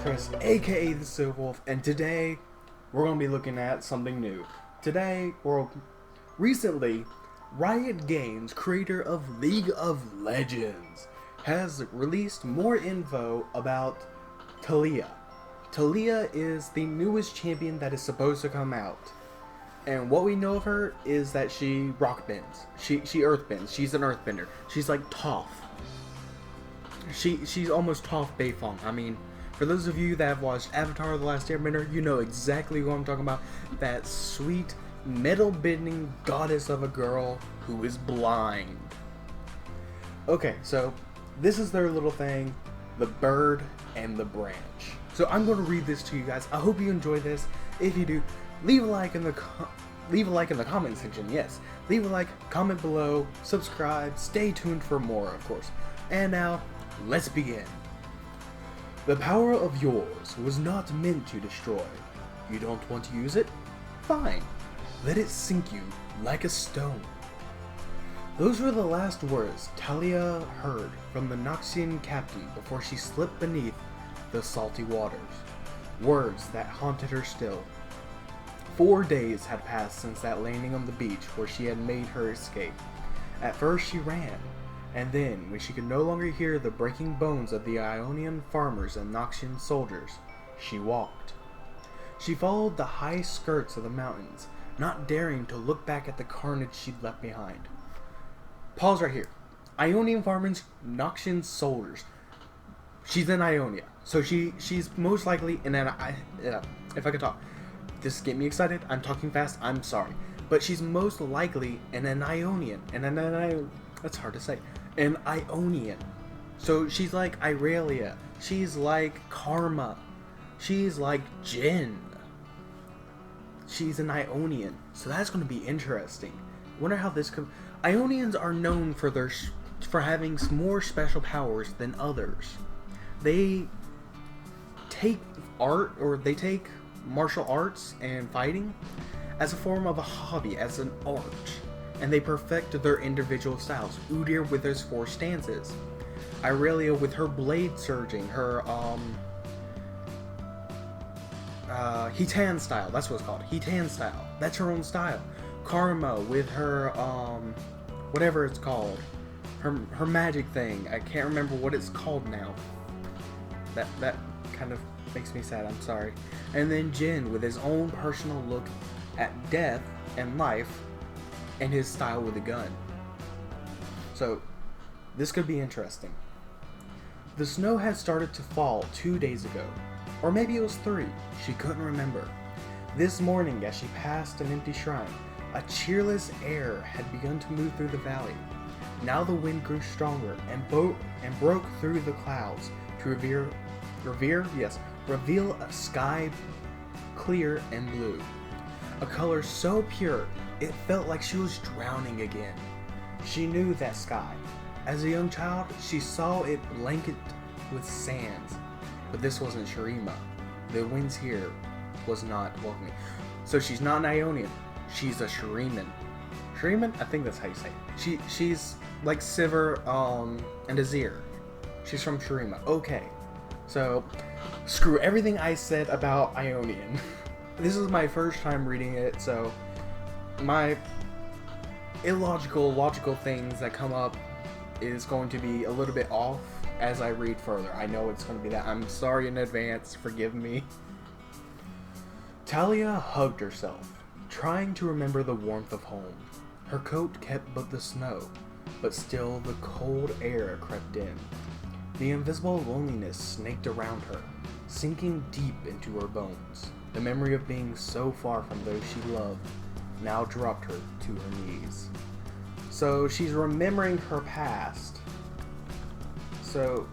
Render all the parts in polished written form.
Chris, aka the Silver Wolf, and today we're going to be looking at something new. Recently, Riot Games, creator of League of Legends, has released more info about Taliyah. Taliyah is the newest champion that is supposed to come out. And what we know of her is that she rock bends. She earth bends. She's an earthbender. She's like Toph. She's almost Toph Beifong. I mean, for those of you that have watched Avatar: The Last Airbender, you know exactly who I'm talking about. That sweet, metal-bending goddess of a girl who is blind. Okay, so this is their little thing, the bird and the branch. So I'm going to read this to you guys. I hope you enjoy this. If you do, leave a like in the comment section. Yes, leave a like, comment below, subscribe, stay tuned for more, of course. And now, let's begin. The power of yours was not meant to destroy. You don't want to use it? Fine. Let it sink you like a stone. Those were the last words Taliyah heard from the Noxian captain before she slipped beneath the salty waters. Words that haunted her still. 4 days had passed since that landing on the beach where she had made her escape. At first she ran, and then, when she could no longer hear the breaking bones of the Ionian farmers and Noxian soldiers, she walked. She followed the high skirts of the mountains, not daring to look back at the carnage she'd left behind. Pause right here. Ionian farmers, Noxian soldiers. She's in Ionia, so she's most likely in an... if I could talk. This get me excited. I'm talking fast. I'm sorry. But she's most likely an Ionian. That's hard to say. An Ionian. So she's like Irelia. She's like Karma. She's like Jin. She's an Ionian. So that's going to be interesting. Wonder how this could... Ionians are known for having more special powers than others. They take art, or they take martial arts and fighting as a form of a hobby, as an art. And they perfect their individual styles. Udyr with his 4 stances. Irelia with her blade surging, her Hitan style, that's what it's called. Hitan style. That's her own style. Karma with her whatever it's called. Her magic thing. I can't remember what it's called now. That kind of makes me sad, I'm sorry. And then Jin with his own personal look at death and life, and his style with a gun. So, this could be interesting. The snow had started to fall 2 days ago. Or maybe it was 3. She couldn't remember. This morning, as she passed an empty shrine, a cheerless air had begun to move through the valley. Now the wind grew stronger and broke through the clouds to reveal a sky clear and blue. A color so pure, it felt like she was drowning again. She knew that sky. As a young child, she saw it blanketed with sands. But this wasn't Shurima. The winds here was not welcoming. So she's not an Ionian. She's a Shuriman. Shuriman? I think that's how you say it. She's like Sivir and Azir. She's from Shurima. Okay. So, screw everything I said about Ionian. This is my first time reading it, so my logical things that come up is going to be a little bit off as I read further. I know it's going to be that. I'm sorry in advance. Forgive me. Taliyah hugged herself, trying to remember the warmth of home. Her coat kept but the snow, but still the cold air crept in. The invisible loneliness snaked around her, sinking deep into her bones. The memory of being so far from those she loved now dropped her to her knees. So she's remembering her past. So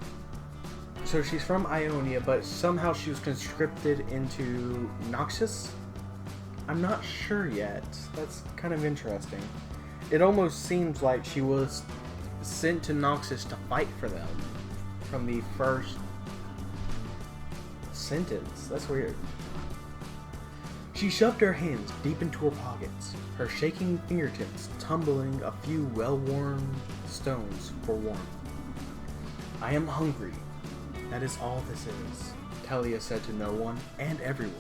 she's from Ionia, but somehow she was conscripted into Noxus? I'm not sure yet. That's kind of interesting. It almost seems like she was sent to Noxus to fight for them from the first sentence. That's weird. She shoved her hands deep into her pockets, her shaking fingertips tumbling a few well-worn stones for warmth. I am hungry. That is all this is. Talia said to no one and everyone.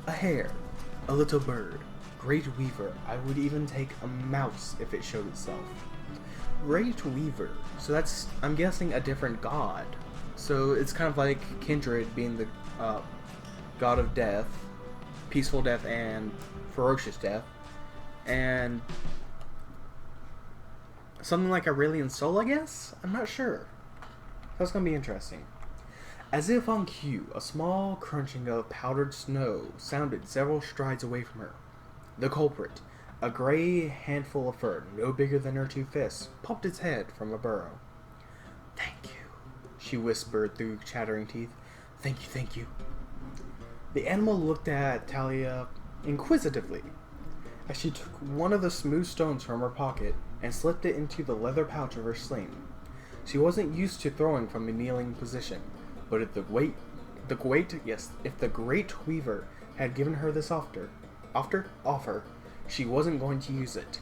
A hare, a little bird, great weaver, I would even take a mouse if it showed itself. Great weaver, so that's, I'm guessing, a different god. So it's kind of like Kindred being the god of death, peaceful death and ferocious death, and something like Aurelian Soul, I guess? I'm not sure. That's gonna be interesting. As if on cue, a small crunching of powdered snow sounded several strides away from her. The culprit, a gray handful of fur no bigger than her 2 fists, popped its head from a burrow. "Thank you," she whispered through chattering teeth. "Thank you, thank you." The animal looked at Talia inquisitively as she took one of the smooth stones from her pocket and slipped it into the leather pouch of her sling. She wasn't used to throwing from a kneeling position, but if the great weaver had given her this offer, she wasn't going to use it.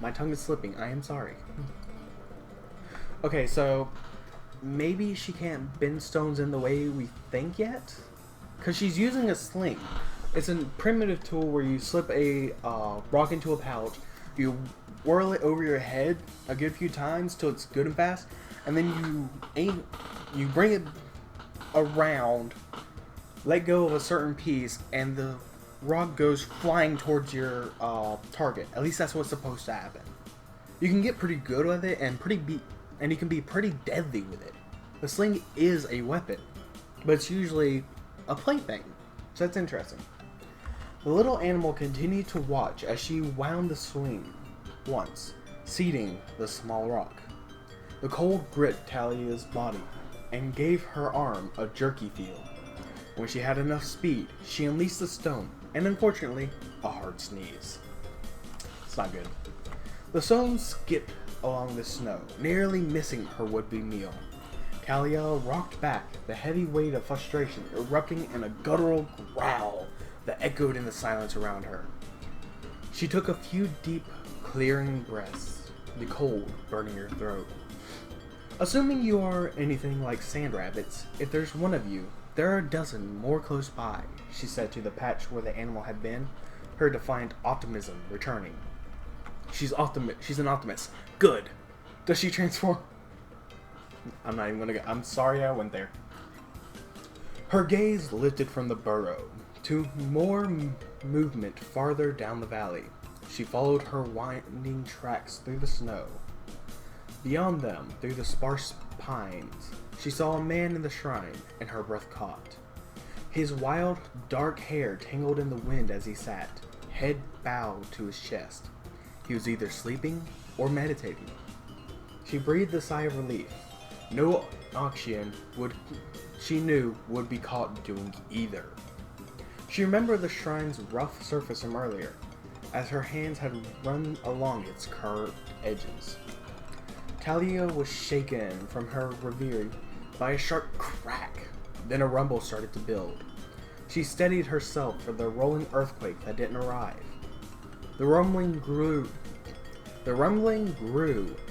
My tongue is slipping, I am sorry. Okay, so maybe she can't bend stones in the way we think yet? Because she's using a sling. It's a primitive tool where you slip a rock into a pouch, you whirl it over your head a good few times till it's good and fast, and then you bring it around, let go of a certain piece, and the rock goes flying towards your target. At least that's what's supposed to happen. You can get pretty good with it, and you can be pretty deadly with it. The sling is a weapon, but it's usually a plaything, so that's interesting. The little animal continued to watch as she wound the sling once, seating the small rock. The cold gripped Talia's body and gave her arm a jerky feel. When she had enough speed, she unleashed the stone, and unfortunately, a hard sneeze. It's not good. The stone skipped along the snow, nearly missing her would-be meal. Talia rocked back, the heavy weight of frustration erupting in a guttural growl that echoed in the silence around her. She took a few deep, clearing breaths, the cold burning her throat. Assuming you are anything like sand rabbits, if there's one of you, there are a dozen more close by, she said to the patch where the animal had been, her defiant optimism returning. She's an optimist. Good. Does she transform? I'm not even gonna go. I'm sorry I went there. Her gaze lifted from the burrow to more movement farther down the valley. She followed her winding tracks through the snow. Beyond them, through the sparse pines, she saw a man in the shrine, and her breath caught. His wild, dark hair tangled in the wind as he sat, head bowed to his chest. He was either sleeping or meditating. She breathed a sigh of relief. No auction she knew would be caught doing either. She remembered the shrine's rough surface from earlier, as her hands had run along its curved edges. Talia was shaken from her reverie by a sharp crack. Then a rumble started to build. She steadied herself for the rolling earthquake that didn't arrive. The rumbling grew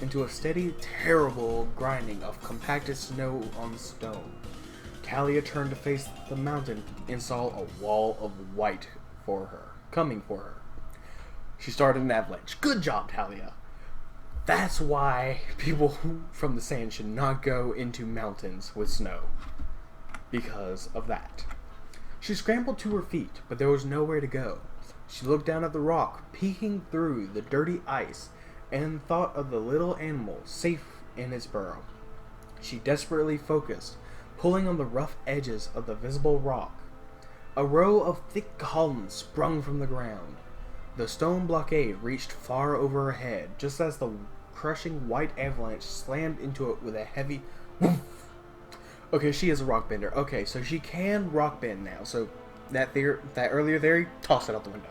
into a steady, terrible grinding of compacted snow on stone. Talia turned to face the mountain and saw a wall of white coming for her. She started an avalanche. Good job, Talia. That's why people from the sand should not go into mountains with snow. Because of that. She scrambled to her feet, but there was nowhere to go. She looked down at the rock, peeking through the dirty ice, and thought of the little animal safe in its burrow. She desperately focused, pulling on the rough edges of the visible rock. A row of thick columns sprung from the ground. The stone blockade reached far over her head, just as the crushing white avalanche slammed into it with a heavy whoosh. Okay, she is a rock bender. Okay, so she can rock bend now. So that earlier theory, toss it out the window.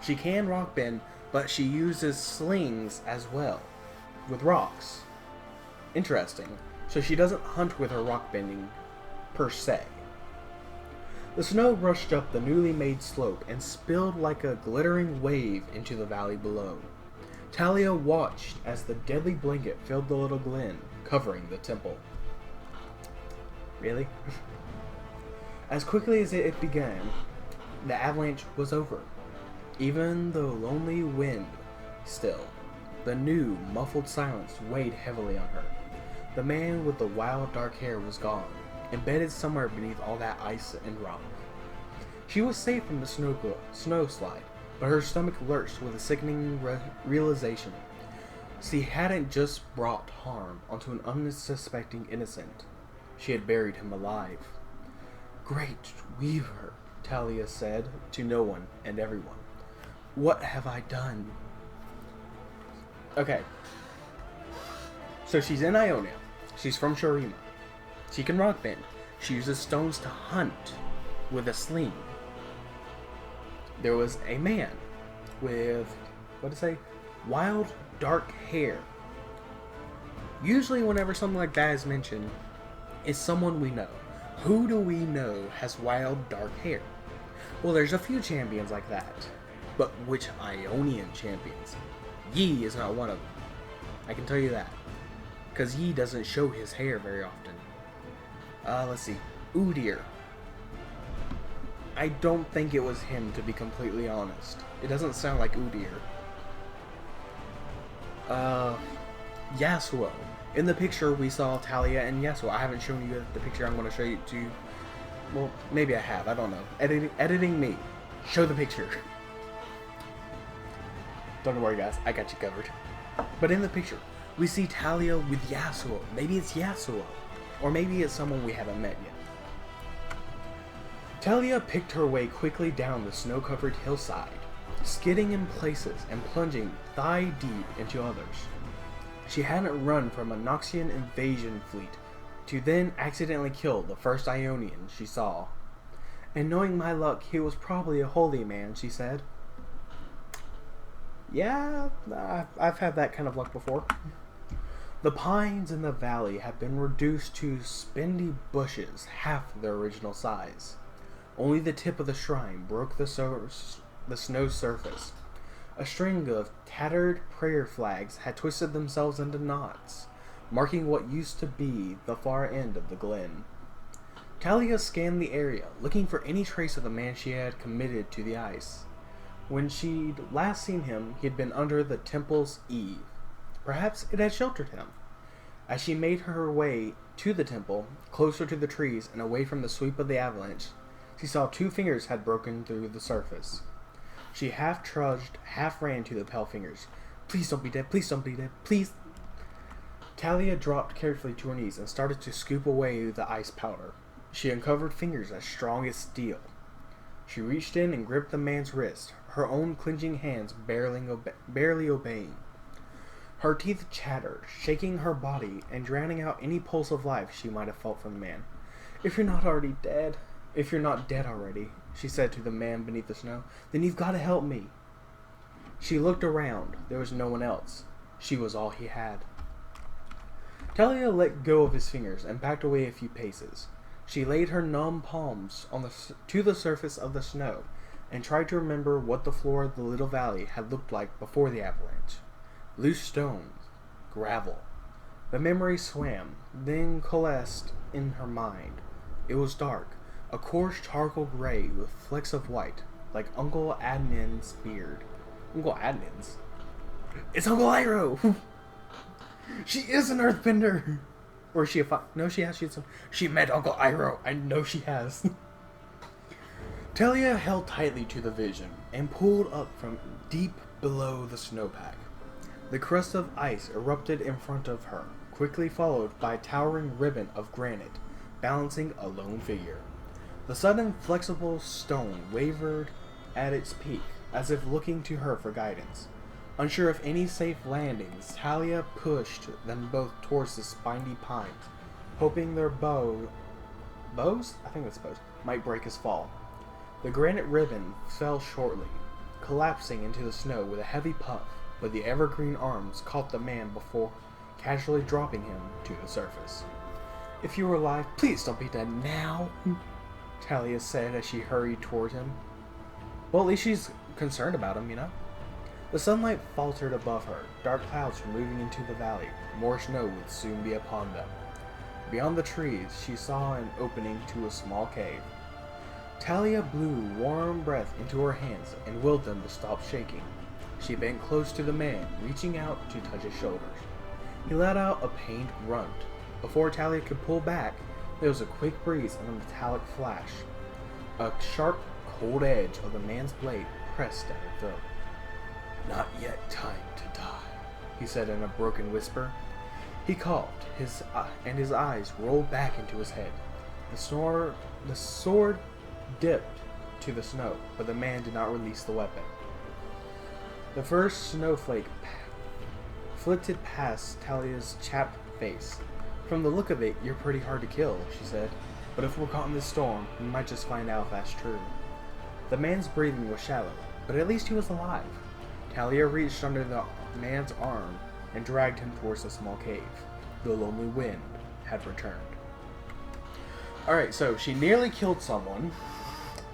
She can rock bend, but she uses slings as well, with rocks. Interesting. So she doesn't hunt with her rock bending, per se. The snow rushed up the newly made slope and spilled like a glittering wave into the valley below. Talia watched as the deadly blanket filled the little glen, covering the temple. Really? As quickly as it began, the avalanche was over. Even the lonely wind still, the new, muffled silence weighed heavily on her. The man with the wild dark hair was gone, embedded somewhere beneath all that ice and rock. She was safe from the snow slide, but her stomach lurched with a sickening realization. She hadn't just brought harm onto an unsuspecting innocent. She had buried him alive. Great Weaver, Talia said to no one and everyone. What have I done? Okay. So she's in Ionia. She's from Shurima. She can rock bend. She uses stones to hunt with a sling. There was a man with, wild dark hair. Usually whenever something like that is mentioned, it's someone we know. Who do we know has wild dark hair? Well, there's a few champions like that. But which Ionian champions? Yi is not one of them. I can tell you that. Because Yi doesn't show his hair very often. Let's see. Udyr. I don't think it was him, to be completely honest. It doesn't sound like Udyr. Yasuo. In the picture, we saw Talia and Yasuo. I haven't shown you the picture. I'm going to show you to... Well, maybe I have. I don't know. Editing me. Show the picture. Don't worry, guys. I got you covered. But in the picture, we see Talia with Yasuo. Maybe it's Yasuo. Or maybe it's someone we haven't met yet. Talia picked her way quickly down the snow-covered hillside, skidding in places and plunging thigh-deep into others. She hadn't run from a Noxian invasion fleet to then accidentally kill the first Ionian she saw. And knowing my luck, he was probably a holy man, she said. Yeah, I've had that kind of luck before. The pines in the valley had been reduced to spendy bushes, half their original size. Only the tip of the shrine broke the snow surface. A string of tattered prayer flags had twisted themselves into knots, marking what used to be the far end of the glen. Talia scanned the area, looking for any trace of the man she had committed to the ice. When she'd last seen him, he had been under the temple's eave. Perhaps it had sheltered him. As she made her way to the temple, closer to the trees and away from the sweep of the avalanche, she saw 2 fingers had broken through the surface. She half trudged, half ran to the pale fingers. Please don't be dead, please don't be dead, please. Talia dropped carefully to her knees and started to scoop away the ice powder. She uncovered fingers as strong as steel. She reached in and gripped the man's wrist, her own clenching hands barely obeying. Her teeth chattered, shaking her body and drowning out any pulse of life she might have felt from the man. If you're not dead already, she said to the man beneath the snow, then you've got to help me. She looked around. There was no one else. She was all he had. Talia let go of his fingers and backed away a few paces. She laid her numb palms to the surface of the snow and tried to remember what the floor of the little valley had looked like before the avalanche. Loose stones, gravel. The memory swam, then coalesced in her mind. It was dark, a coarse charcoal gray with flecks of white, like Uncle Adnin's beard. Uncle Adnin's? It's Uncle Iroh! She is an earthbender! Or is she a No, she has. She met Uncle Iroh. I know she has. Talia held tightly to the vision and pulled up from deep below the snowpack. The crust of ice erupted in front of her, quickly followed by a towering ribbon of granite, balancing a lone figure. The sudden flexible stone wavered at its peak, as if looking to her for guidance. Unsure of any safe landings, Talia pushed them both towards the spiny pines, hoping their bows might break his fall. The granite ribbon fell shortly, collapsing into the snow with a heavy puff, but the evergreen arms caught the man before casually dropping him to the surface. If you were alive, please don't be dead now, Talia said as she hurried toward him. Well, at least she's concerned about him, you know? The sunlight faltered above her, dark clouds were moving into the valley. More snow would soon be upon them. Beyond the trees, she saw an opening to a small cave. Talia blew warm breath into her hands and willed them to stop shaking. She bent close to the man, reaching out to touch his shoulders. He let out a pained grunt. Before Talia could pull back, there was a quick breeze and a metallic flash. A sharp, cold edge of the man's blade pressed at her throat. "Not yet time to die," he said in a broken whisper. He coughed, and his eyes rolled back into his head. The sword dipped to the snow, but the man did not release the weapon. The first snowflake flitted past Talia's chapped face. "From the look of it, you're pretty hard to kill," she said. "But if we're caught in this storm, we might just find out if that's true." The man's breathing was shallow, but at least he was alive. Talia reached under the man's arm and dragged him towards a small cave. The lonely wind had returned. Alright, so she nearly killed someone.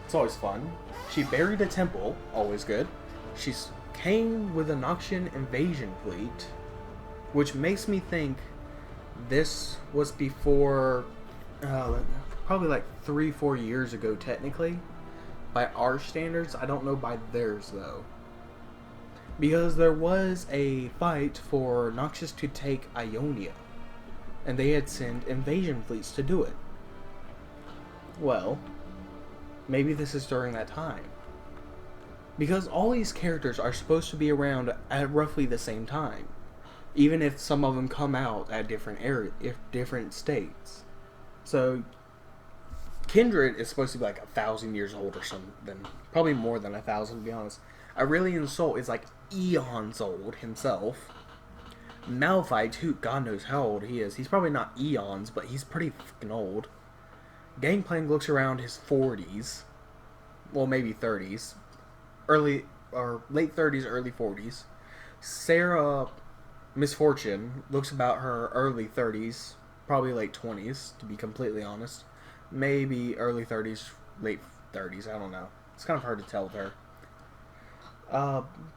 It's always fun. She buried a temple. Always good. She came with a Noxian invasion fleet, which makes me think this was before, probably like 3-4 years ago technically. By our standards, I don't know by theirs though. Because there was a fight for Noxus to take Ionia, and they had sent invasion fleets to do it. Well, maybe this is during that time. Because all these characters are supposed to be around at roughly the same time, even if some of them come out at different states. So Kindred is supposed to be like 1,000 years old or something, probably more than 1,000 to be honest. Aurelian Soul is like eons old himself. Malphite, who God knows how old he is. He's probably not eons, but he's pretty fucking old. Gangplank looks around his 40s, well maybe 30s, early or late 30s, early 40s. Sarah Misfortune looks about her early 30s, probably late 20s to be completely honest. Maybe early 30s, late 30s, I don't know. It's kind of hard to tell with her.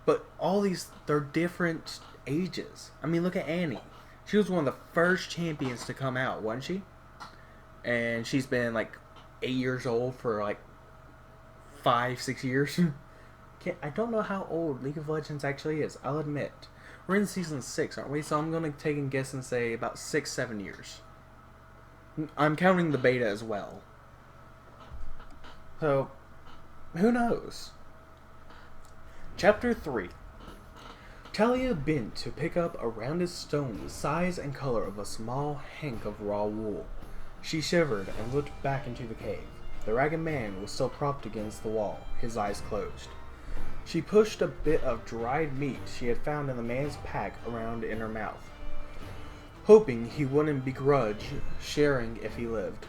But all these, they're different ages. I mean, look at Annie. She was one of the first champions to come out, wasn't she? And she's been like 8 years old for like 5-6 years. I don't know how old League of Legends actually is, I'll admit. We're in season 6, aren't we? So I'm going to take a guess and say about 6-7 years. I'm counting the beta as well. So, who knows? Chapter 3. Talia bent to pick up a rounded stone the size and color of a small hank of raw wool. She shivered and looked back into the cave. The ragged man was still propped against the wall, his eyes closed. She pushed a bit of dried meat she had found in the man's pack around in her mouth, hoping he wouldn't begrudge sharing if he lived.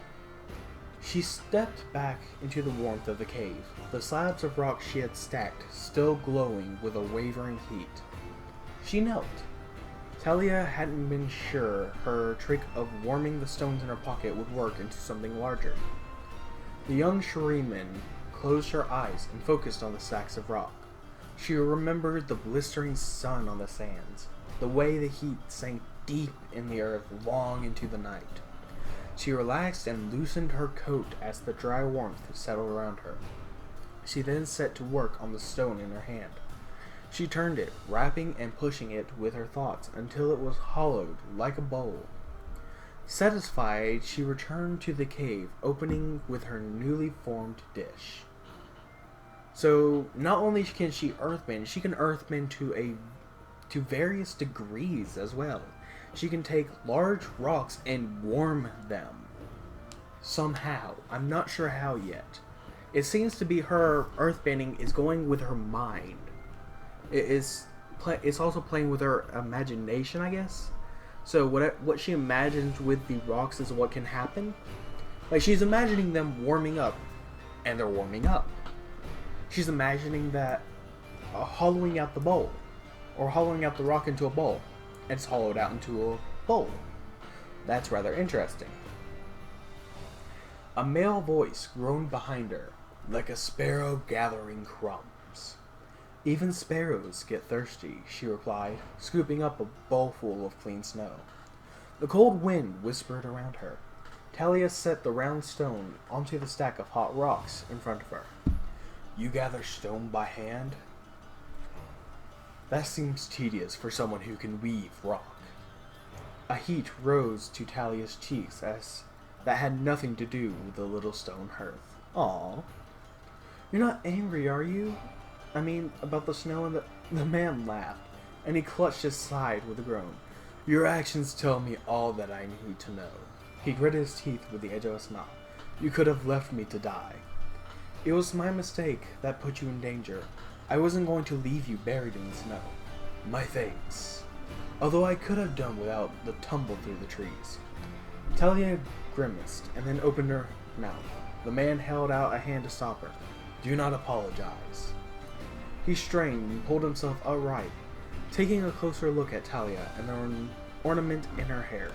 She stepped back into the warmth of the cave, the slabs of rock she had stacked still glowing with a wavering heat. She knelt. Talia hadn't been sure her trick of warming the stones in her pocket would work into something larger. The young Shuriman closed her eyes and focused on the sacks of rock. She remembered the blistering sun on the sands, the way the heat sank deep in the earth long into the night. She relaxed and loosened her coat as the dry warmth settled around her. She then set to work on the stone in her hand. She turned it, wrapping and pushing it with her thoughts until it was hollowed like a bowl. Satisfied, she returned to the cave, opening with her newly formed dish. So, not only can she earthbend, she can earthbend to various degrees as well. She can take large rocks and warm them. Somehow. I'm not sure how yet. It seems to be her earthbending is going with her mind. It's also playing with her imagination, I guess. So what she imagines with the rocks is what can happen. Like, she's imagining them warming up, and they're warming up. She's imagining that hollowing out the bowl, or hollowing out the rock into a bowl, and it's hollowed out into a bowl. That's rather interesting. A male voice groaned behind her, like a sparrow gathering crumbs. "Even sparrows get thirsty," she replied, scooping up a bowlful of clean snow. The cold wind whispered around her. Talia set the round stone onto the stack of hot rocks in front of her. You gather stone by hand? That seems tedious for someone who can weave rock. A heat rose to Talia's cheeks as that had nothing to do with the little stone hearth. Aw. You're not angry, are you? I mean, about the snow and the man laughed, and he clutched his side with a groan. Your actions tell me all that I need to know. He gritted his teeth with the edge of a smile. You could have left me to die. It was my mistake that put you in danger. I wasn't going to leave you buried in the snow. My thanks. Although I could have done without the tumble through the trees. Talia grimaced and then opened her mouth. The man held out a hand to stop her. Do not apologize. He strained and pulled himself upright, taking a closer look at Talia and the ornament in her hair.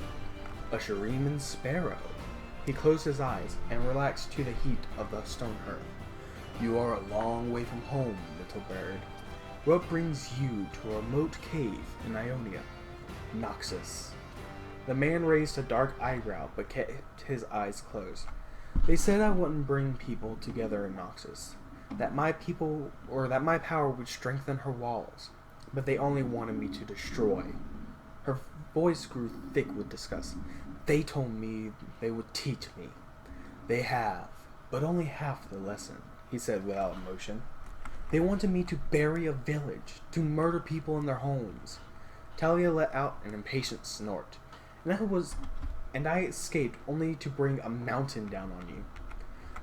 A Shuriman sparrow. He closed his eyes and relaxed to the heat of the stone hearth. You are a long way from home, little bird. What brings you to a remote cave in Ionia? Noxus. The man raised a dark eyebrow but kept his eyes closed. They said I wouldn't bring people together in Noxus. That my power would strengthen her walls. But they only wanted me to destroy. Her voice grew thick with disgust. They told me they would teach me. They have, but only half the lesson, he said without emotion. They wanted me to bury a village, to murder people in their homes. Talia let out an impatient snort. And I escaped only to bring a mountain down on you.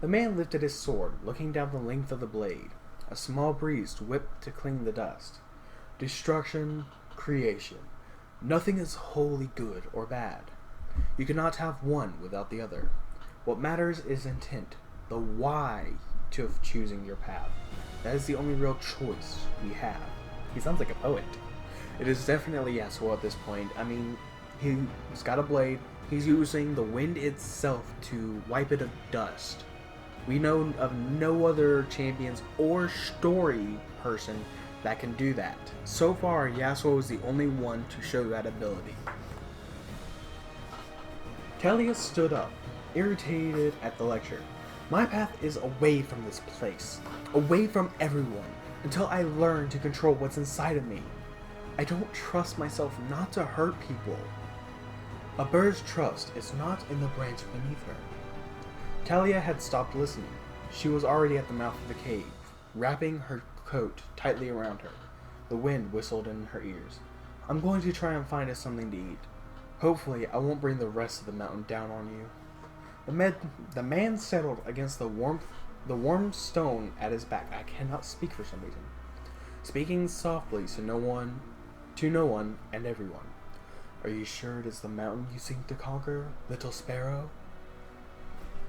The man lifted his sword, looking down the length of the blade. A small breeze whipped to clean the dust. Destruction, creation. Nothing is wholly good or bad. You cannot have one without the other. What matters is intent, the why of choosing your path. That is the only real choice we have. He sounds like a poet. It is definitely Yasuo at this point. I mean, he's got a blade. He's using the wind itself to wipe it of dust. We know of no other champions or story person that can do that. So far, Yasuo is the only one to show that ability. Talia stood up, irritated at the lecture. My path is away from this place, away from everyone, until I learn to control what's inside of me. I don't trust myself not to hurt people. A bird's trust is not in the branch beneath her. Talia had stopped listening. She was already at the mouth of the cave, wrapping her coat tightly around her. The wind whistled in her ears. I'm going to try and find us something to eat. Hopefully, I won't bring the rest of the mountain down on you. The man settled against the warm stone at his back. I cannot speak for some reason. Speaking softly to no one and everyone. Are you sure it is the mountain you seek to conquer, little sparrow?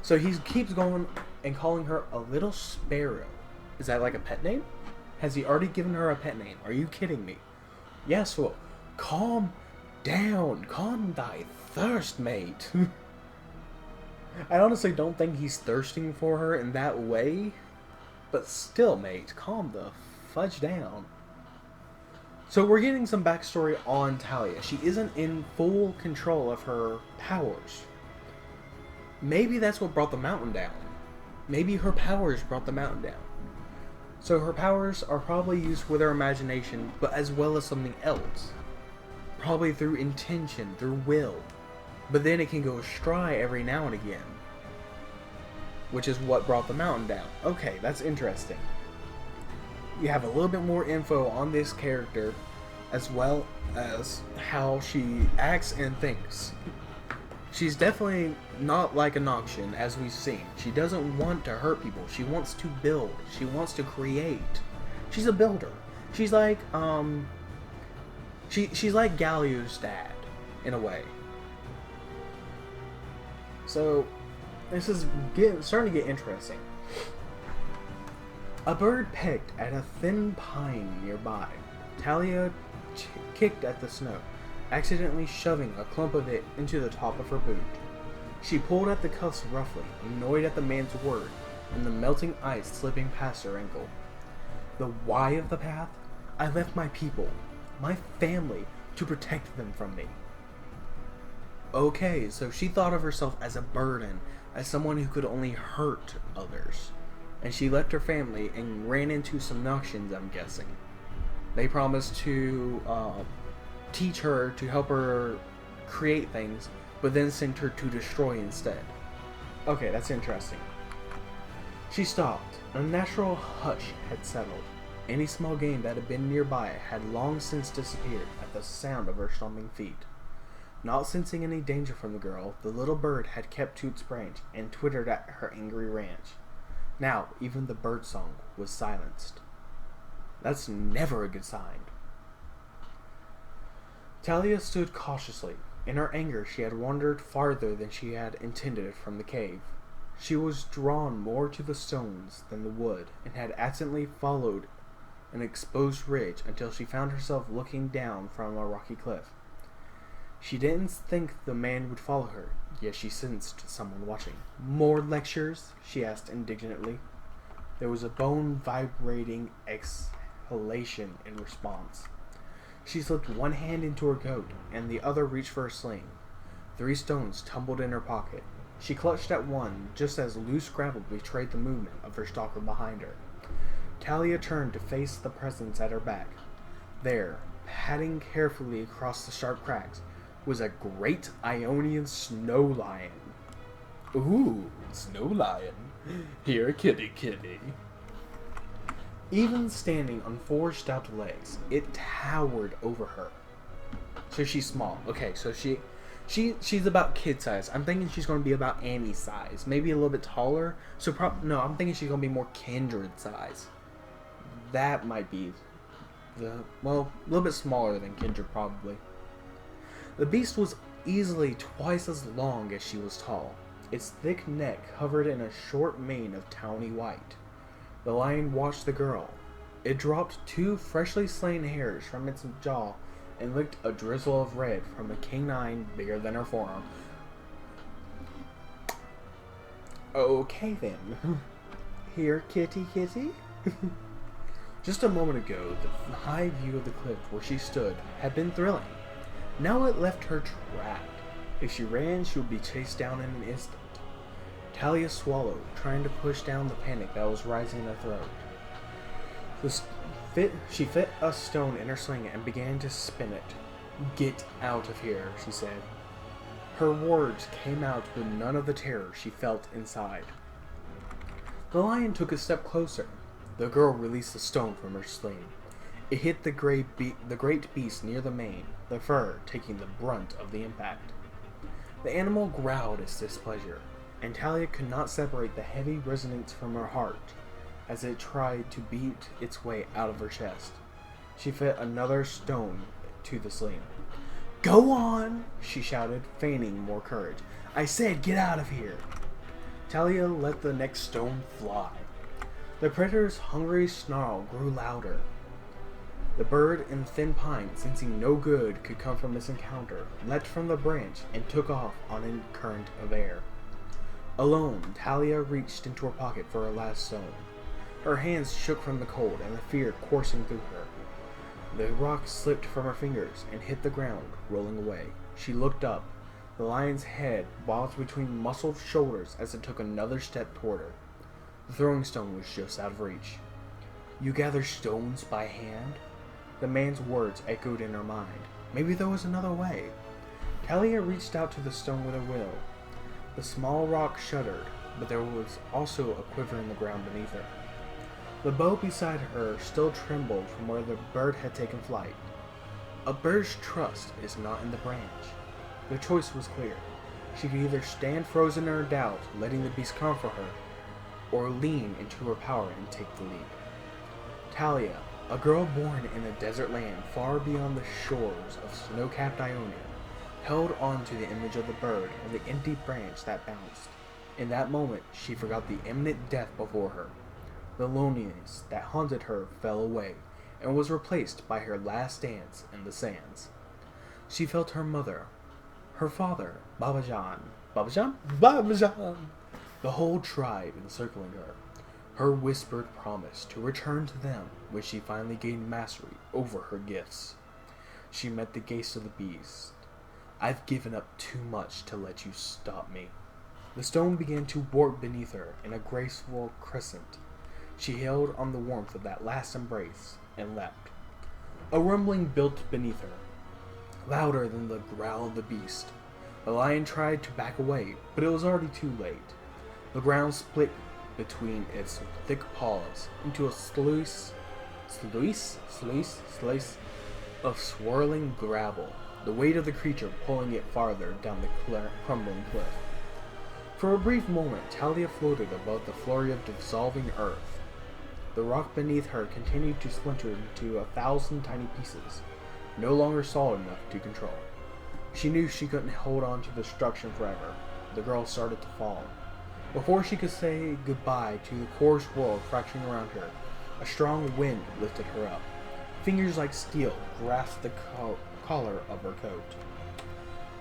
So he keeps going and calling her a little sparrow. Is that like a pet name? Has he already given her a pet name? Are you kidding me? Yasuo, calm down. Calm thy thirst, mate. I honestly don't think he's thirsting for her in that way. But still, mate, calm the fudge down. So we're getting some backstory on Talia. She isn't in full control of her powers. Maybe that's what brought the mountain down. Maybe her powers brought the mountain down. So her powers are probably used with her imagination, but as well as something else. Probably through intention, through will. But then it can go astray every now and again. Which is what brought the mountain down. Okay, that's interesting. You have a little bit more info on this character, as well as how she acts and thinks. She's definitely not like an auction, as we've seen. She doesn't want to hurt people. She wants to build. She wants to create. She's a builder. She's like, she's like Galio's dad, in a way. So, this is starting to get interesting. A bird pecked at a thin pine nearby. Talia kicked at the snow, accidentally shoving a clump of it into the top of her boot. She pulled at the cuffs roughly, annoyed at the man's word, and the melting ice slipping past her ankle. The why of the path? I left my people, my family, to protect them from me. Okay, so she thought of herself as a burden, as someone who could only hurt others. And she left her family and ran into some Noxians, I'm guessing. They promised to teach her, to help her create things, but then sent her to destroy instead. Okay, that's interesting. She stopped. A natural hush had settled. Any small game that had been nearby had long since disappeared at the sound of her stomping feet. Not sensing any danger from the girl, the little bird had kept to its branch and twittered at her angry ranch. Now, even the bird song was silenced. That's never a good sign. Talia stood cautiously. In her anger, she had wandered farther than she had intended from the cave. She was drawn more to the stones than the wood, and had accidentally followed an exposed ridge until she found herself looking down from a rocky cliff. She didn't think the man would follow her, yet she sensed someone watching. "More lectures?" she asked indignantly. There was a bone-vibrating exhalation in response. She slipped one hand into her coat, and the other reached for her sling. 3 stones tumbled in her pocket. She clutched at one just as loose gravel betrayed the movement of her stalker behind her. Talia turned to face the presence at her back. There, padding carefully across the sharp cracks, was a great Ionian snow lion. "Ooh, snow lion. Here, kitty, kitty." Even standing on 4 stout legs, it towered over her. So she's small. Okay, so she's about kid size. I'm thinking she's going to be about Annie's size, maybe a little bit taller. So no, I'm thinking she's going to be more Kindred size. That might be a little bit smaller than Kindred probably. The beast was easily twice as long as she was tall. Its thick neck covered in a short mane of tawny white. The lion watched the girl. It dropped 2 freshly slain hairs from its jaw and licked a drizzle of red from a canine bigger than her forearm. "Okay then. Here, kitty, kitty." Just a moment ago, the high view of the cliff where she stood had been thrilling. Now it left her trapped. If she ran, she would be chased down in an instant. Talia swallowed, trying to push down the panic that was rising in her throat. She fit a stone in her sling and began to spin it. "Get out of here," she said. Her words came out with none of the terror she felt inside. The lion took a step closer. The girl released the stone from her sling. It hit the great beast near the mane, the fur taking the brunt of the impact. The animal growled its displeasure, and Talia could not separate the heavy resonance from her heart as it tried to beat its way out of her chest. She fit another stone to the sling. "Go on!" she shouted, feigning more courage. "I said get out of here!" Talia let the next stone fly. The predator's hungry snarl grew louder. The bird in the thin pine, sensing no good could come from this encounter, leapt from the branch and took off on a current of air. Alone, Talia reached into her pocket for her last stone. Her hands shook from the cold and the fear coursing through her. The rock slipped from her fingers and hit the ground, rolling away. She looked up. The lion's head bobbed between muscled shoulders as it took another step toward her. The throwing stone was just out of reach. "You gather stones by hand?" The man's words echoed in her mind. Maybe there was another way. Talia reached out to the stone with her will. The small rock shuddered, but there was also a quiver in the ground beneath her. The bow beside her still trembled from where the bird had taken flight. A bird's trust is not in the branch. The choice was clear. She could either stand frozen in her doubt, letting the beast come for her, or lean into her power and take the lead. Talia, a girl born in a desert land far beyond the shores of snow-capped Ionia, held on to the image of the bird and the empty branch that bounced. In that moment, she forgot the imminent death before her. The loneliness that haunted her fell away and was replaced by her last dance in the sands. She felt her mother, her father, Babajan, the whole tribe encircling her. Her whispered promise to return to them when she finally gained mastery over her gifts. She met the gaze of the beast. I've given up too much to let you stop me. The stone began to warp beneath her in a graceful crescent. She held on the warmth of that last embrace and leapt. A rumbling built beneath her, louder than the growl of the beast. The lion tried to back away, but it was already too late. The ground split between its thick paws into a sluice of swirling gravel, the weight of the creature pulling it farther down the crumbling cliff. For a brief moment, Talia floated above the flurry of dissolving earth. The rock beneath her continued to splinter into 1,000 tiny pieces, no longer solid enough to control. She knew she couldn't hold on to destruction forever. The girl started to fall. Before she could say goodbye to the coarse world fracturing around her, a strong wind lifted her up. Fingers like steel grasped the collar of her coat.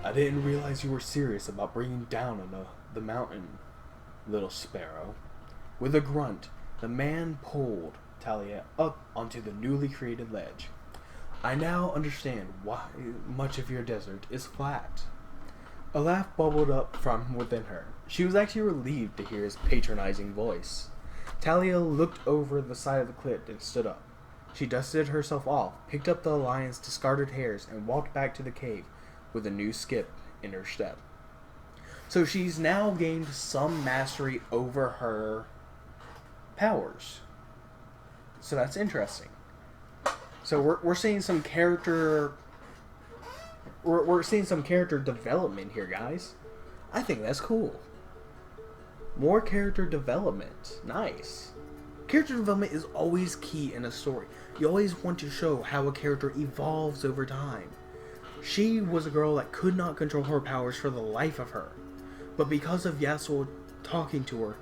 I didn't realize you were serious about bringing down on the mountain, little sparrow. With a grunt, the man pulled Talia up onto the newly created ledge. I now understand why much of your desert is flat. A laugh bubbled up from within her. She was actually relieved to hear his patronizing voice. Talia looked over the side of the cliff and stood up. She dusted herself off, picked up the lion's discarded hairs, and walked back to the cave with a new skip in her step. So she's now gained some mastery over her powers. So that's interesting. So we're seeing some character we're seeing some character development here, guys. I think that's cool. More character development. Nice. Character development is always key in a story. You always want to show how a character evolves over time. She was a girl that could not control her powers for the life of her. But because of Yasuo talking to her,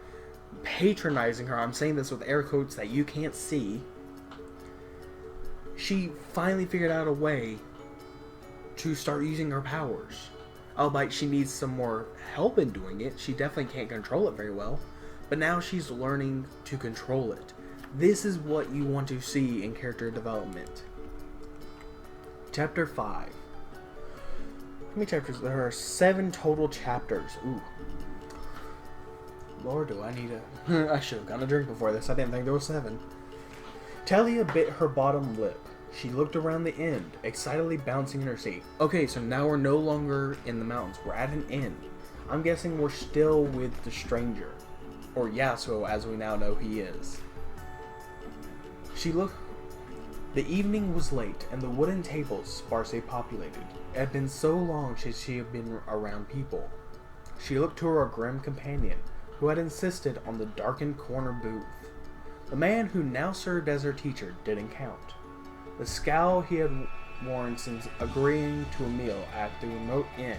patronizing her, I'm saying this with air quotes that you can't see, she finally figured out a way to start using her powers. Albeit she needs some more help in doing it. She definitely can't control it very well. But now she's learning to control it. This is what you want to see in character development. Chapter 5. How many chapters? There are 7 total chapters. Ooh. Lord, do I need a... I should have gotten a drink before this. I didn't think there was 7. Talia bit her bottom lip. She looked around the end, excitedly bouncing in her seat. Okay, so now we're no longer in the mountains. We're at an inn. I'm guessing we're still with the stranger. Or Yasuo, as we now know he is. She looked... The evening was late, and the wooden tables sparsely populated. It had been so long since she had been around people. She looked to her grim companion, who had insisted on the darkened corner booth. The man who now served as her teacher didn't count. The scowl he had worn since agreeing to a meal at the remote inn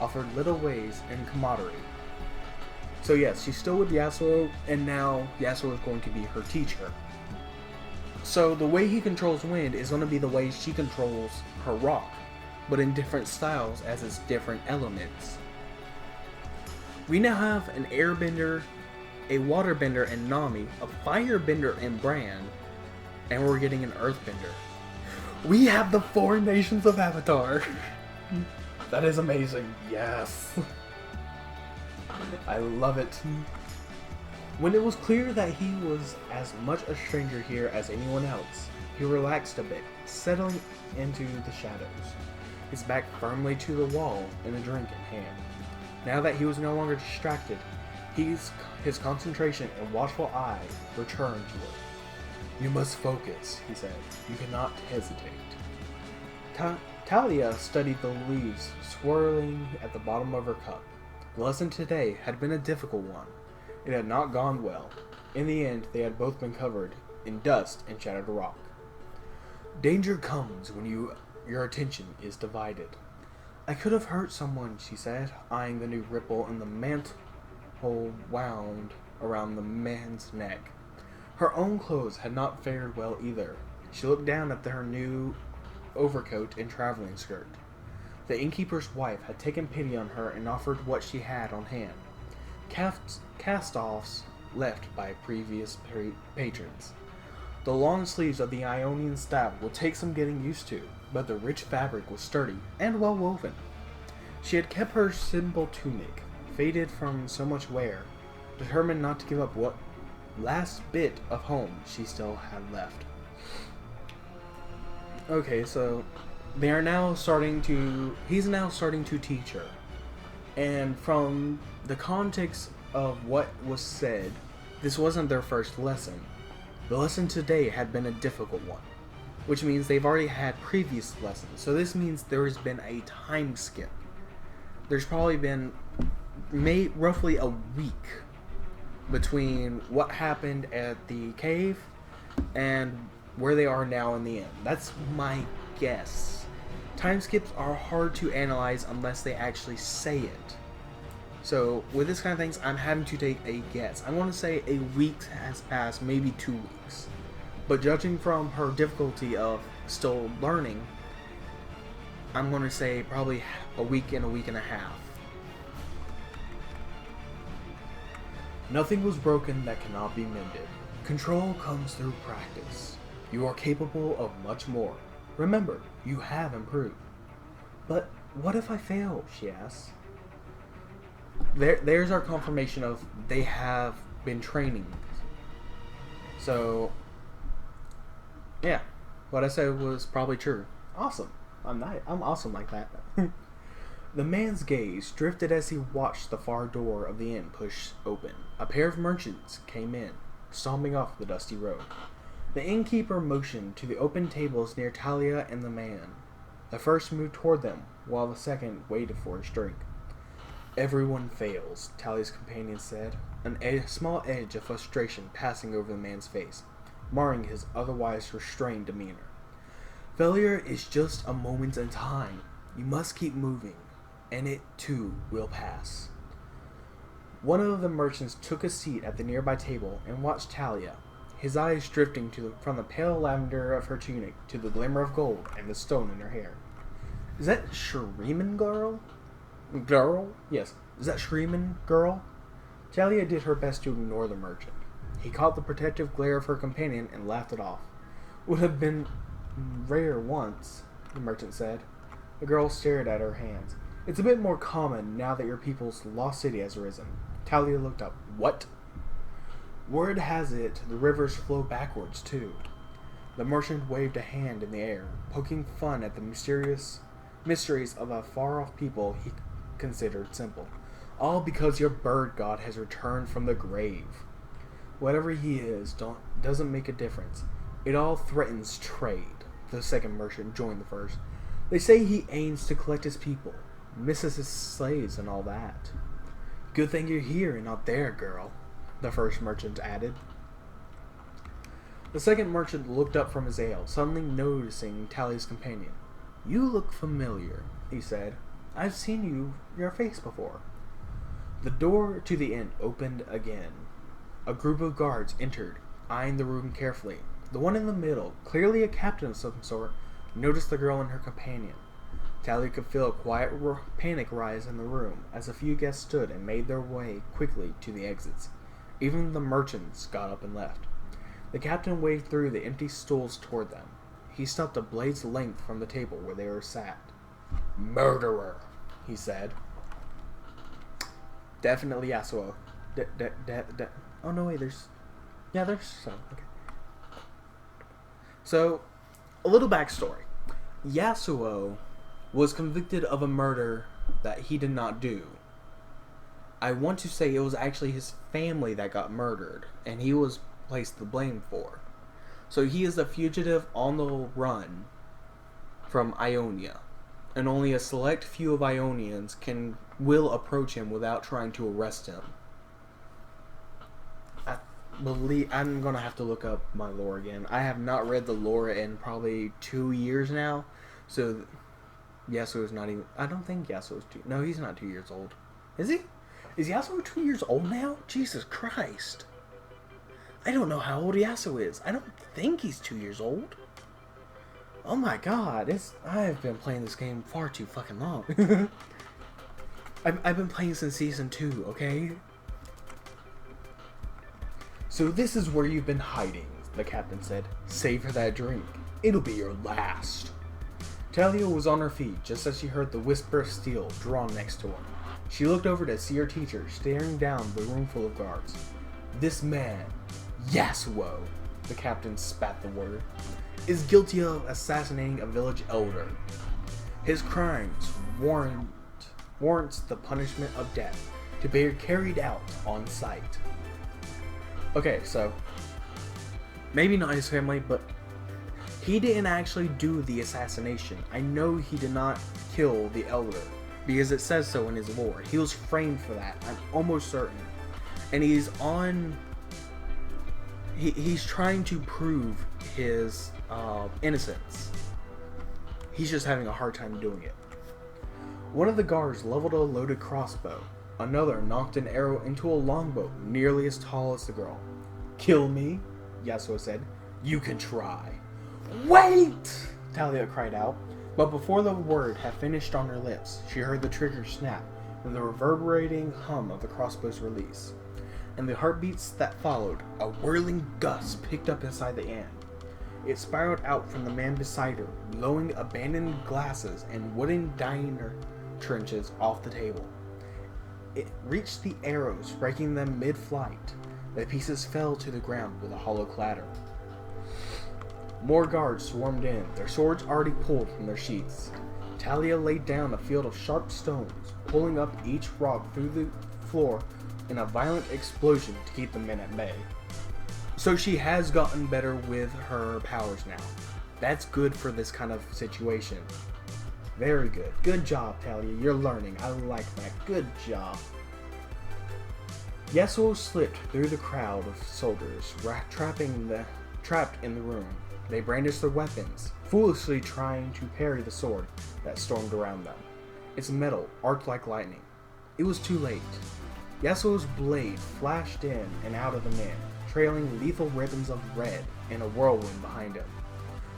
offered little ways in camaraderie. So yes, she's still with Yasuo, and now Yasuo is going to be her teacher. So the way he controls wind is going to be the way she controls her rock, but in different styles as its different elements. We now have an airbender, a waterbender in Nami, a firebender in Bran, and we're getting an earthbender. We have the 4 nations of Avatar. That is amazing. Yes. I love it. When it was clear that he was as much a stranger here as anyone else, he relaxed a bit, settling into the shadows, his back firmly to the wall and a drink in hand. Now that he was no longer distracted, his concentration and watchful eye returned to her. You must focus, he said. You cannot hesitate. Talia studied the leaves swirling at the bottom of her cup. The lesson today had been a difficult one. It had not gone well. In the end, they had both been covered in dust and shattered rock. Danger comes when your attention is divided. I could have hurt someone, she said, eyeing the new ripple in the mantle wound around the man's neck. Her own clothes had not fared well either. She looked down at her new overcoat and traveling skirt. The innkeeper's wife had taken pity on her and offered what she had on hand. Cast-offs left by previous patrons. The long sleeves of the Ionian style would take some getting used to, but the rich fabric was sturdy and well woven. She had kept her simple tunic, faded from so much wear, determined not to give up what last bit of home she still had left. Okay, so he's now starting to teach her. And from the context of what was said, this wasn't their first lesson. The lesson today had been a difficult one, which means they've already had previous lessons. So this means there has been a time skip. There's probably been roughly a week between what happened at the cave and where they are now in the end. That's my guess. Time skips are hard to analyze unless they actually say it. So with this kind of things, I'm having to take a guess. I'm going to say a week has passed, maybe 2 weeks. But judging from her difficulty of still learning, I'm going to say probably a week and a half. Nothing was broken that cannot be mended. Control comes through practice. You are capable of much more. Remember, you have improved. But what if I fail? She asks. There's our confirmation of they have been training. So, yeah, what I said was probably true. Awesome. I'm awesome like that. The man's gaze drifted as he watched the far door of the inn push open. A pair of merchants came in, stomping off the dusty road. The innkeeper motioned to the open tables near Talia and the man. The first moved toward them, while the second waited for his drink. Everyone fails, Talia's companion said, a small edge of frustration passing over the man's face, marring his otherwise restrained demeanor. Failure is just a moment in time. You must keep moving, and it, too, will pass. One of the merchants took a seat at the nearby table and watched Talia, his eyes drifting from the pale lavender of her tunic to the glimmer of gold and the stone in her hair. Is that Shuriman girl? Yes. Is that Shuriman girl? Talia did her best to ignore the merchant. He caught the protective glare of her companion and laughed it off. Would have been rare once, the merchant said. The girl stared at her hands. It's a bit more common now that your people's lost city has arisen. Talia looked up. What? Word has it the rivers flow backwards, too. The merchant waved a hand in the air, poking fun at the mysteries of a far-off people he considered simple. All because your bird god has returned from the grave. Whatever he is, doesn't make a difference. It all threatens trade. The second merchant joined the first. They say he aims to collect his people, misses his slaves and all that. Good thing you're here and not there, girl, the first merchant added. The second merchant looked up from his ale, suddenly noticing Talia's companion. You look familiar, he said. I've seen your face before. The door to the inn opened again. A group of guards entered, eyeing the room carefully. The one in the middle, clearly a captain of some sort, noticed the girl and her companion. Talia could feel a quiet panic rise in the room as a few guests stood and made their way quickly to the exits. Even the merchants got up and left. The captain waved through the empty stools toward them. He stopped a blade's length from the table where they were sat. Murderer, he said. Definitely Yasuo. Oh no, wait, there's some. Okay. So, a little backstory. Yasuo was convicted of a murder that he did not do. I want to say it was actually his family that got murdered, and he was placed the blame for. So he is a fugitive on the run from Ionia, and only a select few of Ionians will approach him without trying to arrest him. I'm gonna have to look up my lore again. I have not read the lore in probably 2 years now, so Yasuo's not even. I don't think Yasuo's No, he's not 2 years old. Is he? Is Yasuo 2 years old now? Jesus Christ! I don't know how old Yasuo is. I don't think he's 2 years old. Oh my God! I've been playing this game far too fucking long. I've been playing since season 2. Okay. So this is where you've been hiding, the captain said. Savor that drink. It'll be your last. Talia was on her feet just as she heard the whisper of steel drawn next to her. She looked over to see her teacher staring down the room full of guards. This man, Yasuo, the captain spat the word, is guilty of assassinating a village elder. His crimes warrants the punishment of death to be carried out on sight. Okay, so maybe not his family, but he didn't actually do the assassination. I know he did not kill the elder because it says so in his lore. He was framed for that, I'm almost certain. And he's trying to prove his innocence. He's just having a hard time doing it. One of the guards leveled a loaded crossbow. Another knocked an arrow into a longbow nearly as tall as the girl. Kill me, Yasuo said. You can try. Wait! Talia cried out. But before the word had finished on her lips, she heard the trigger snap and the reverberating hum of the crossbow's release. And the heartbeats that followed, a whirling gust picked up inside the inn. It spiraled out from the man beside her, blowing abandoned glasses and wooden diner trenches off the table. It reached the arrows, breaking them mid-flight. The pieces fell to the ground with a hollow clatter. More guards swarmed in, their swords already pulled from their sheaths. Talia laid down a field of sharp stones, pulling up each rock through the floor in a violent explosion to keep the men at bay. So she has gotten better with her powers now. That's good for this kind of situation. Very good. Good job, Talia. You're learning. I like that. Good job. Yasuo slipped through the crowd of soldiers trapped in the room. They brandished their weapons, foolishly trying to parry the sword that stormed around them. Its metal arced like lightning. It was too late. Yasuo's blade flashed in and out of the men, trailing lethal ribbons of red in a whirlwind behind him.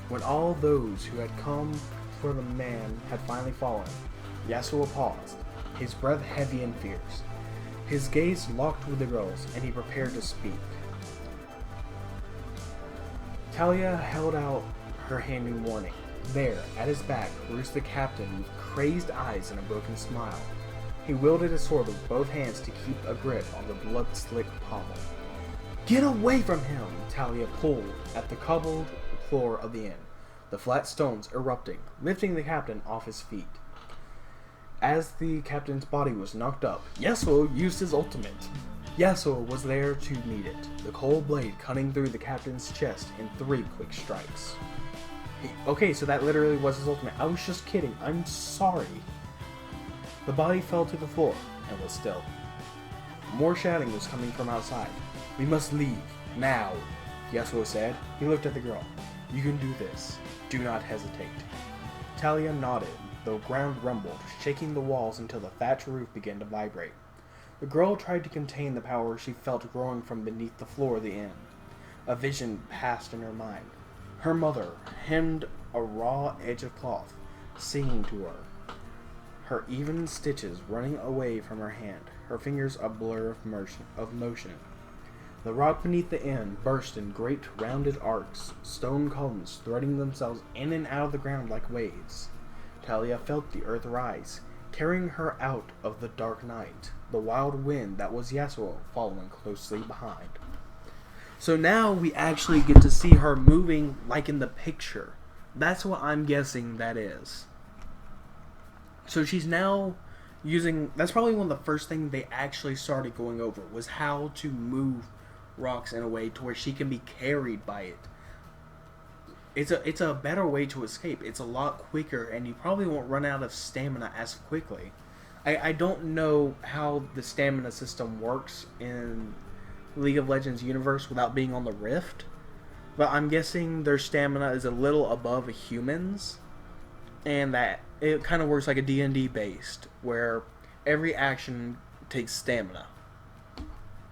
When all those who had come for the man had finally fallen, Yasuo paused, his breath heavy and fierce. His gaze locked with the girl's, and he prepared to speak. Talia held out her hand in warning. There, at his back, roost the captain with crazed eyes and a broken smile. He wielded a sword with both hands to keep a grip on the blood-slicked pommel. Get away from him! Talia pulled at the cobbled floor of the inn, the flat stones erupting, lifting the captain off his feet. As the captain's body was knocked up, Yasuo used his ultimate. Yasuo was there to meet it, the cold blade cutting through the captain's chest in 3 quick strikes. Okay, so that literally was his ultimate. I was just kidding. I'm sorry. The body fell to the floor and was still. More shouting was coming from outside. We must leave, now, Yasuo said. He looked at the girl. You can do this. Do not hesitate. Talia nodded. The ground rumbled, shaking the walls until the thatch roof began to vibrate. The girl tried to contain the power she felt growing from beneath the floor of the inn. A vision passed in her mind. Her mother, hemmed a raw edge of cloth, singing to her. Her even stitches running away from her hand, her fingers a blur of motion. The rock beneath the inn burst in great rounded arcs, stone columns threading themselves in and out of the ground like waves. Talia felt the earth rise, carrying her out of the dark night, the wild wind that was Yasuo following closely behind. So now we actually get to see her moving like in the picture. That's what I'm guessing that is. So she's now using... That's probably one of the first things they actually started going over, was how to move rocks in a way to where she can be carried by it. It's a better way to escape. It's a lot quicker, and you probably won't run out of stamina as quickly. I don't know how the stamina system works in League of Legends universe without being on the Rift, but I'm guessing their stamina is a little above a human's, and that it kind of works like a D&D based, where every action takes stamina.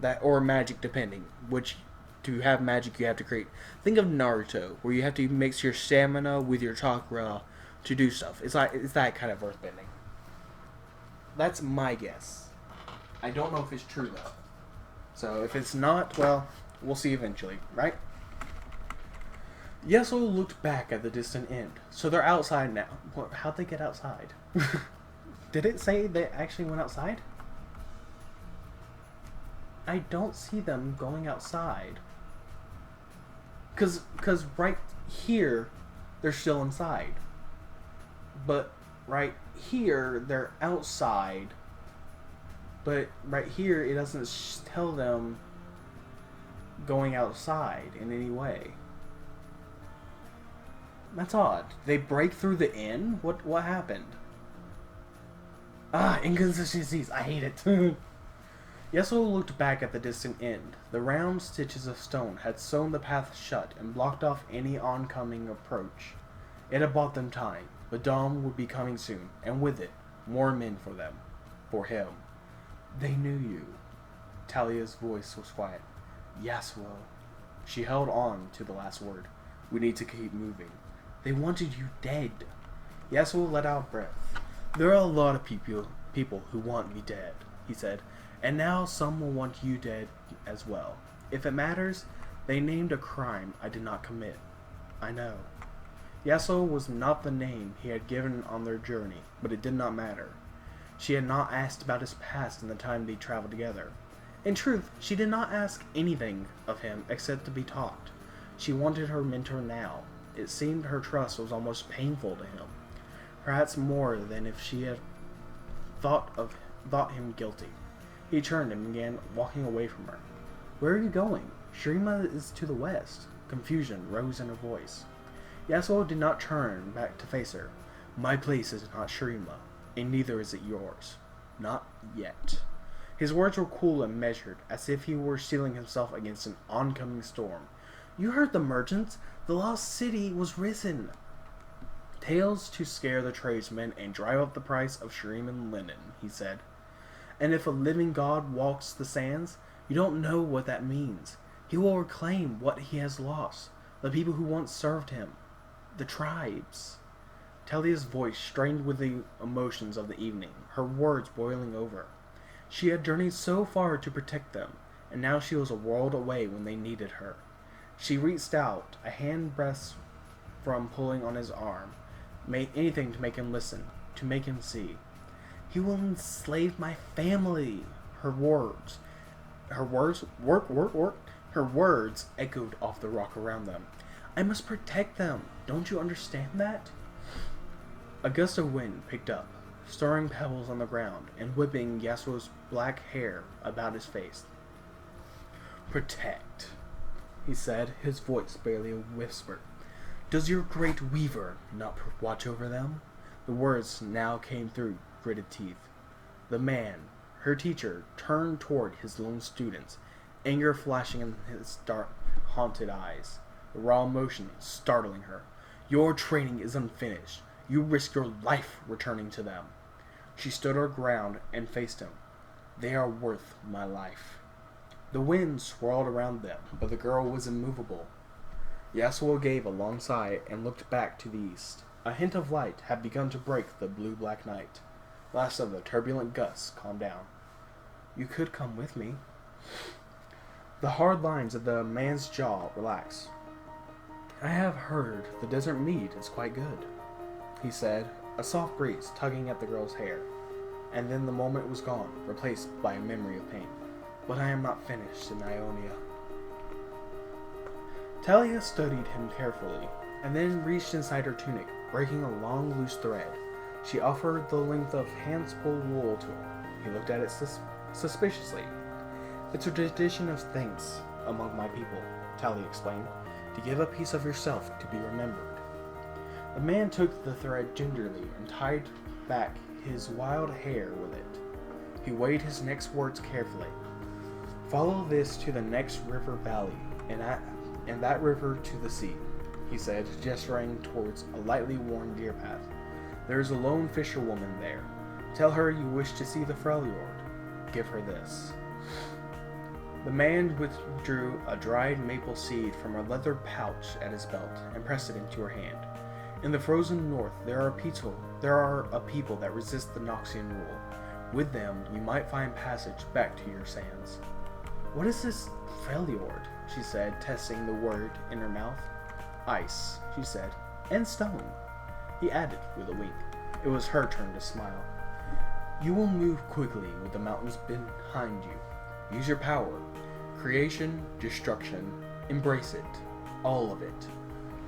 That or magic, depending, which to have magic you have to create. Think of Naruto, where you have to mix your stamina with your chakra to do stuff. It's that kind of earthbending. That's my guess. I don't know if it's true though. So if it's not, well, we'll see eventually, right? Yasuo looked back at the distant end. So they're outside now. How'd they get outside? Did it say they actually went outside? I don't see them going outside. Cause right here, they're still inside. But right here, they're outside. But right here, it doesn't tell them going outside in any way. That's odd. They break through the inn? What happened? Inconsistencies. I hate it. Yasuo looked back at the distant end. The round stitches of stone had sewn the path shut and blocked off any oncoming approach. It had bought them time, but dawn would be coming soon, and with it, more men for them. For him. They knew you. Talia's voice was quiet. Yasuo. She held on to the last word. We need to keep moving. They wanted you dead. Yasuo let out breath. There are a lot of people who want me dead, he said. And now some will want you dead as well. If it matters, they named a crime I did not commit. I know. Yasuo was not the name he had given on their journey, but it did not matter. She had not asked about his past in the time they traveled together. In truth, she did not ask anything of him except to be taught. She wanted her mentor now. It seemed her trust was almost painful to him. Perhaps more than if she had thought him guilty. He turned and began walking away from her. Where are you going? Shurima is to the west. Confusion rose in her voice. Yasuo did not turn back to face her. My place is not Shurima, and neither is it yours. Not yet. His words were cool and measured, as if he were steeling himself against an oncoming storm. You heard the merchants. The lost city was risen. Tales to scare the tradesmen and drive up the price of Shuriman linen, he said. And if a living god walks the sands, you don't know what that means. He will reclaim what he has lost. The people who once served him. The tribes. Talia's voice strained with the emotions of the evening, her words boiling over. She had journeyed so far to protect them, and now she was a world away when they needed her. She reached out, a hand breath from pulling on his arm. Made anything to make him listen, to make him see. He will enslave my family. Her words echoed off the rock around them. I must protect them. Don't you understand that? A gust of wind picked up, stirring pebbles on the ground and whipping Yasuo's black hair about his face. Protect, he said, his voice barely a whisper. Does your great weaver not watch over them? The words now came through gritted teeth. The man, her teacher, turned toward his lone students, anger flashing in his dark, haunted eyes, the raw emotion startling her. Your training is unfinished. You risk your life returning to them. She stood her ground and faced him. They are worth my life. The wind swirled around them, but the girl was immovable. Yasuo gave a long sigh and looked back to the east. A hint of light had begun to break the blue-black night. Last of the turbulent gusts calmed down. You could come with me. The hard lines of the man's jaw relaxed. I have heard the desert mead is quite good, he said, a soft breeze tugging at the girl's hair. And then the moment was gone, replaced by a memory of pain. But I am not finished in Ionia. Talia studied him carefully, and then reached inside her tunic, breaking a long loose thread. She offered the length of hands-pulled wool to him. He looked at it suspiciously. It's a tradition of thanks among my people, Talia explained, to give a piece of yourself to be remembered. The man took the thread gingerly and tied back his wild hair with it. He weighed his next words carefully. Follow this to the next river valley, and that river to the sea, he said, gesturing towards a lightly worn deer path. There is a lone fisherwoman there. Tell her you wish to see the Freljord. Give her this. The man withdrew a dried maple seed from a leather pouch at his belt and pressed it into her hand. In the frozen north, there are a people that resist the Noxian rule. With them, you might find passage back to your sands. What is this Freljord? She said, testing the word in her mouth. ice, she said, and stone, he added with a wink. It was her turn to smile. You will move quickly with the mountains behind you. Use your power. Creation, destruction, embrace it. All of it.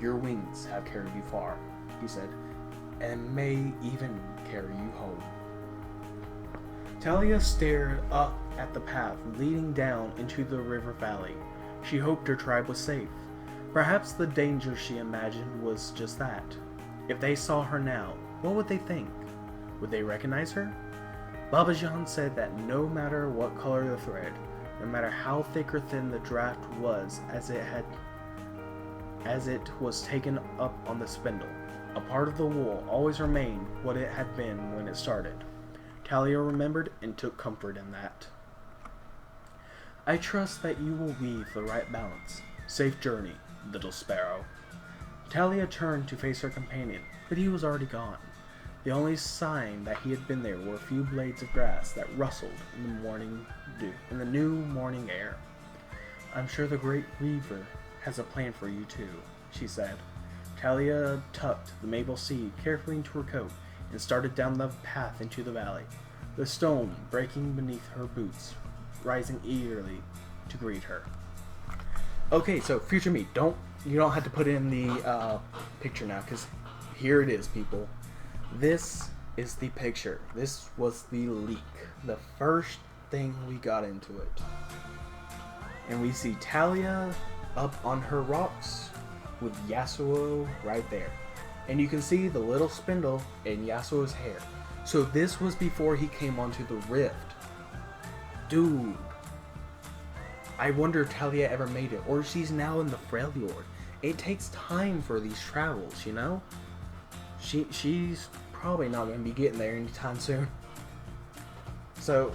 Your wings have carried you far, he said, and may even carry you home. Talia stared up at the path leading down into the river valley. She hoped her tribe was safe. Perhaps the danger she imagined was just that. If they saw her now, what would they think? Would they recognize her? Baba Jan said that no matter what color the thread, no matter how thick or thin the draft was as it was taken up on the spindle, a part of the wool always remained what it had been when it started. Talia remembered and took comfort in that. I trust that you will weave the right balance. Safe journey, little sparrow. Talia turned to face her companion, but he was already gone. The only sign that he had been there were a few blades of grass that rustled in the morning dew, in the new morning air. I'm sure the great weaver has a plan for you too, she said. Talia tucked the maple seed carefully into her coat and started down the path into the valley, the stone breaking beneath her boots, rising eagerly to greet her. Okay, so future me, you don't have to put in the picture now, because here it is, people. This is the picture. This was the leak. The first thing we got into it. And we see Talia up on her rocks with Yasuo right there. And you can see the little spindle in Yasuo's hair. So this was before he came onto the rift. Dude. I wonder if Talia ever made it, or she's now in the Freljord. It takes time for these travels, you know? She's probably not going to be getting there anytime soon. So,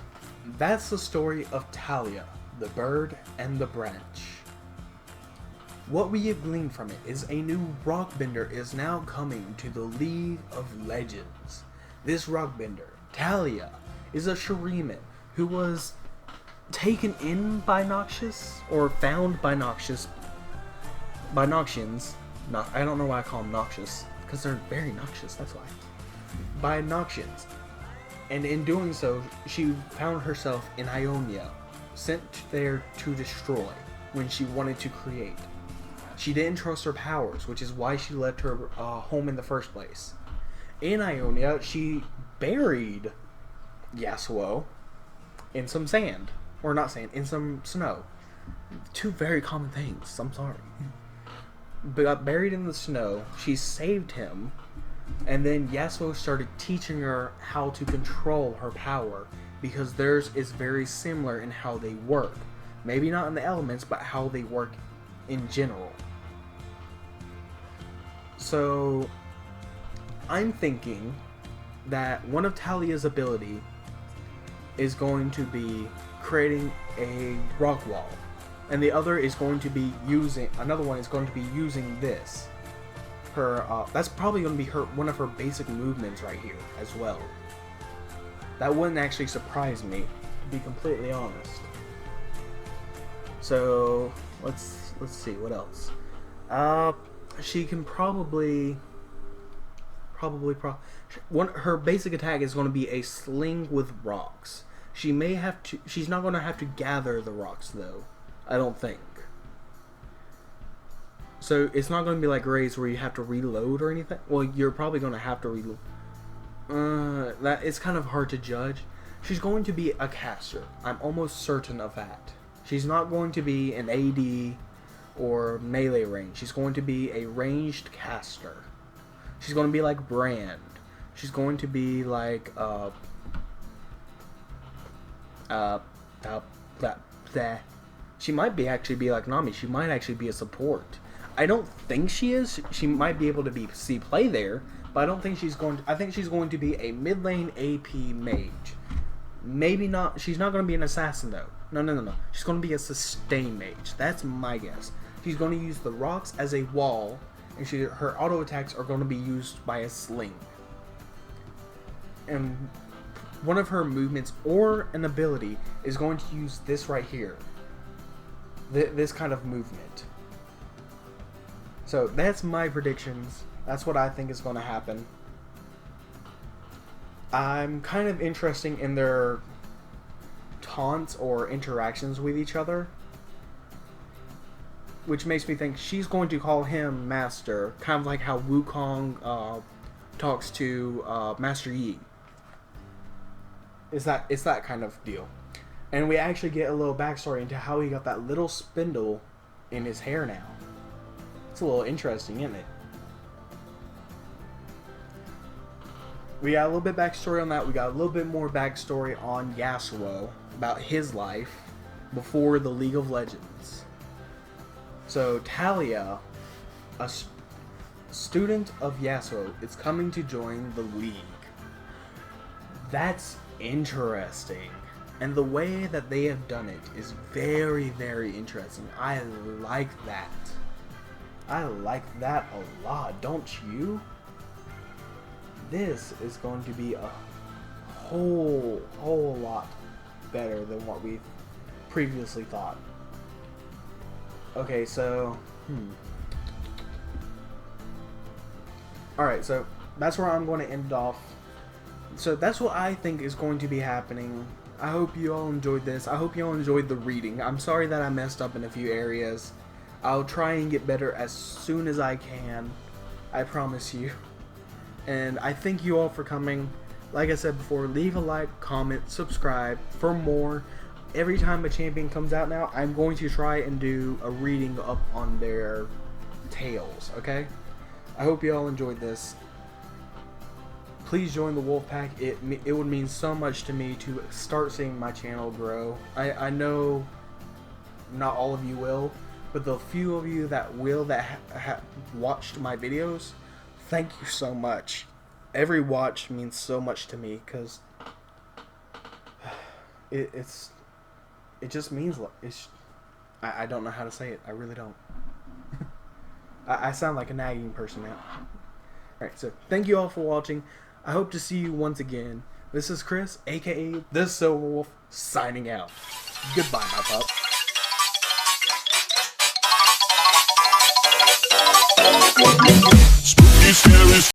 that's the story of Talia, the bird and the branch. What we have gleaned from it is a new rockbender is now coming to the League of Legends. This rockbender, Talia, is a Shuriman who was taken in by Noxious, or found by Noxious, by Noxians. I don't know why I call them Noxious, because they're very noxious, that's why. By Noxians. And in doing so, she found herself in Ionia, sent there to destroy when she wanted to create. She didn't trust her powers, which is why she left her home in the first place. In Ionia, she buried Yasuo in some sand. Or not sand, in some snow. Two very common things, I'm sorry. But got buried in the snow, she saved him, and then Yasuo started teaching her how to control her power, because theirs is very similar in how they work. Maybe not in the elements, but how they work in general. So, I'm thinking that one of Talia's ability is going to be creating a rock wall, and the other is going to be using, another one is going to be using this. That's probably going to be one of her basic movements right here as well. That wouldn't actually surprise me, to be completely honest. So let's see what else. She can her basic attack is going to be a sling with rocks. She's not going to have to gather the rocks though, I don't think. So it's not going to be like raids where you have to reload or anything. Well, you're probably going to have to reload. That it's kind of hard to judge. She's going to be a caster. I'm almost certain of that. She's not going to be an AD or melee range. She's going to be a ranged caster. She's going to be like Brand. She's going to be like she might actually be like Nami. She might actually be a support. I don't think she is. She might be able to see play there, but I don't think she's going to. I think she's going to be a mid lane AP mage. Maybe not. She's not going to be an assassin though. No. She's going to be a sustain mage. That's my guess. She's going to use the rocks as a wall, and her auto attacks are going to be used by a sling. And one of her movements or an ability is going to use this right here. This kind of movement. So that's my predictions. That's what I think is going to happen. I'm kind of interested in their taunts or interactions with each other, which makes me think she's going to call him Master, kind of like how Wukong talks to Master Yi. It's that kind of deal. And we actually get a little backstory into how he got that little spindle in his hair now. It's a little interesting, isn't it? We got a little bit backstory on that. We got a little bit more backstory on Yasuo, about his life before the League of Legends. So Talia, a student of Yasuo, is coming to join the League. That's interesting. And the way that they have done it is very, very interesting. I like that. I like that a lot, don't you? This is going to be a whole lot better than what we previously thought. Okay, so alright, so that's where I'm going to end off. So that's what I think is going to be happening. I hope you all enjoyed this. I hope you all enjoyed the reading. I'm sorry that I messed up in a few areas. I'll try and get better as soon as I can. I promise you. And I thank you all for coming. Like I said before, leave a like, comment, subscribe for more. Every time a champion comes out now, I'm going to try and do a reading up on their tales, okay? I hope you all enjoyed this. Please join the Wolfpack. It would mean so much to me to start seeing my channel grow. I know not all of you will, but the few of you that will, that have watched my videos, thank you so much. Every watch means so much to me, because it just means, I don't know how to say it. I really don't. I sound like a nagging person now. Alright, so thank you all for watching. I hope to see you once again. This is Chris, aka The Silver Wolf, signing out. Goodbye, my pup. Spooky, scary.